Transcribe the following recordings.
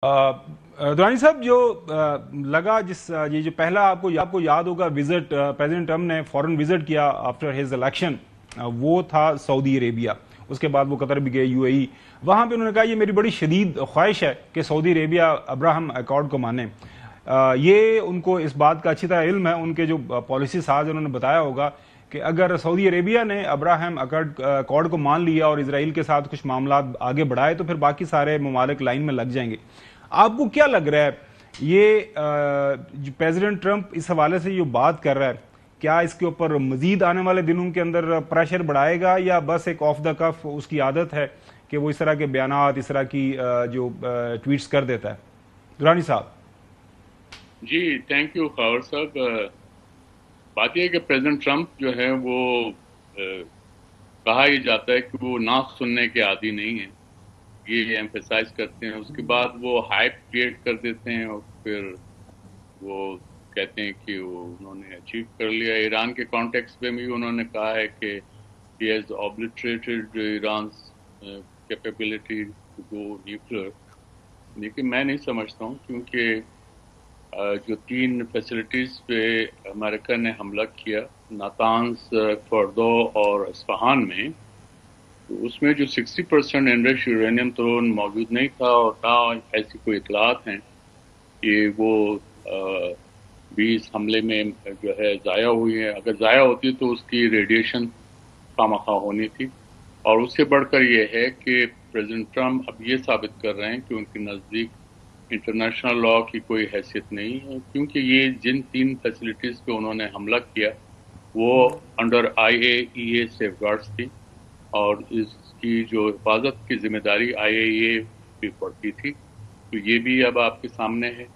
दुरानी साहब जो लगा ये जो पहला आपको याद होगा विजिट प्रेसिडेंट ट्रम्प ने फॉरेन विजिट किया आफ्टर हिज इलेक्शन, वो था सऊदी अरेबिया। उसके बाद वो कतर भी गए, यूएई। वहां पे उन्होंने कहा ये मेरी बड़ी शदीद ख्वाहिश है कि सऊदी अरेबिया अब्राहम अकॉर्ड को माने। ये उनको इस बात का अच्छी तरह इल्म है, उनके जो पॉलिसी साज उन्होंने बताया होगा कि अगर सऊदी अरेबिया ने अब्राहम अकॉर्ड को मान लिया और इसराइल के साथ कुछ मामला आगे बढ़ाए तो फिर बाकी सारे ममालिक लाइन में लग जाएंगे। आपको क्या लग रहा है, ये प्रेसिडेंट ट्रंप इस हवाले से जो बात कर रहा है, क्या इसके ऊपर मजीद आने वाले दिनों के अंदर प्रेशर बढ़ाएगा या बस एक ऑफ द कफ उसकी आदत है कि वो इस तरह के बयानात, इस तरह की जो ट्वीट्स कर देता है? दुरानी साहब जी, थैंक यू खबर साहब। बात यह है कि प्रेसिडेंट ट्रंप जो है वो कहा यह जाता है कि वो ना सुनने के आदी नहीं है, ये एम्फेसाइज करते हैं। उसके बाद वो हाइप क्रिएट कर देते हैं और फिर वो कहते हैं कि वो उन्होंने अचीव कर लिया। ईरान के कॉन्टेक्स्ट में भी उन्होंने कहा है कि he has obliterated Iran's capability to go nuclear. लेकिन मैं नहीं समझता हूँ, क्योंकि जो 3 फैसिलिटीज़ पे अमेरिका ने हमला किया, नातान्स, फर्दो और इस्फहान में, तो उसमें जो 60% एनरिच्ड यूरेनियम तो मौजूद नहीं था और ना ऐसी कोई इतलात हैं कि वो 20 हमले में जो है ज़ाया हुई है। अगर ज़ाया होती तो उसकी रेडिएशन खामखा होनी थी। और उससे बढ़कर ये है कि प्रेसिडेंट ट्रंप अब ये साबित कर रहे हैं कि उनके नज़दीक इंटरनेशनल लॉ की कोई हैसियत नहीं है, क्योंकि ये जिन 3 फैसिलिटीज़ पे उन्होंने हमला किया वो अंडर IAEA सेफगार्ड्स थी और इसकी जो हिफाजत की जिम्मेदारी IAEA पे पड़ती थी। तो ये भी अब आपके सामने है।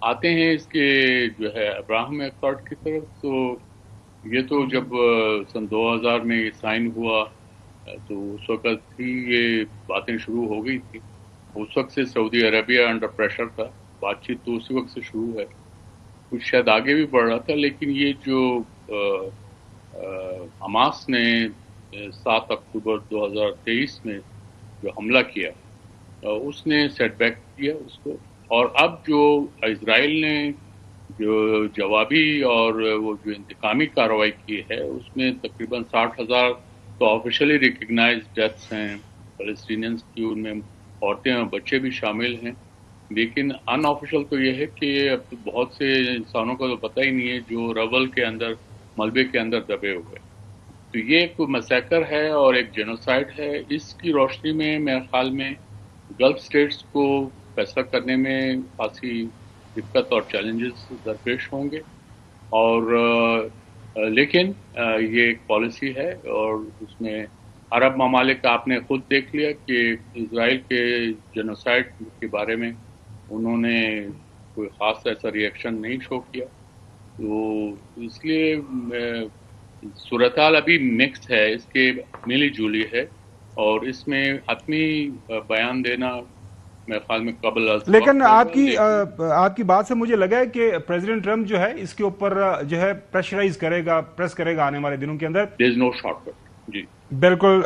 आते हैं इसके जो है अब्राहम अकॉर्ड की तरफ। तो ये तो जब सन 2000 में ये साइन हुआ तो उस वक़्त ही ये बातें शुरू हो गई थी। उस वक्त से सऊदी अरबिया अंडर प्रेशर था। बातचीत तो उसी वक्त से शुरू है, कुछ शायद आगे भी बढ़ रहा था। लेकिन ये जो हमास ने 7 अक्टूबर 2023 में जो हमला किया, उसने सेटबैक किया उसको। और अब जो इजराइल ने जो जवाबी और वो जो इंतकामी कार्रवाई की है, उसमें तकरीबन 60,000 तो ऑफिशियली रिकग्नाइज डेथ्स हैं पैलेस्टीनियंस की, उनमें औरतें और बच्चे भी शामिल हैं। लेकिन अनऑफिशियल तो ये है कि अब बहुत से इंसानों का तो पता ही नहीं है जो रबल के अंदर, मलबे के अंदर दबे हुए। तो ये एक मैसेकर है और एक जेनोसाइड है। इसकी रोशनी में मेरे ख्याल में गल्फ स्टेट्स को फैसला करने में खासी दिक्कत और चैलेंजेस दरपेश होंगे। और लेकिन ये एक पॉलिसी है और उसमें अरब ममालिक आपने खुद देख लिया कि इजराइल के जेनोसाइड के बारे में उन्होंने कोई ख़ास ऐसा रिएक्शन नहीं शो किया। तो इसलिए सूरत-हाल अभी मिक्स है, इसके मिली जुली है और इसमें हतमी बयान देना मेरे ख्याल में कबल। लेकिन आपकी बात से मुझे लगा है कि प्रेसिडेंट ट्रंप जो है इसके ऊपर जो है प्रेस करेगा आने वाले दिनों के अंदर। There is no shortcut. जी बिल्कुल।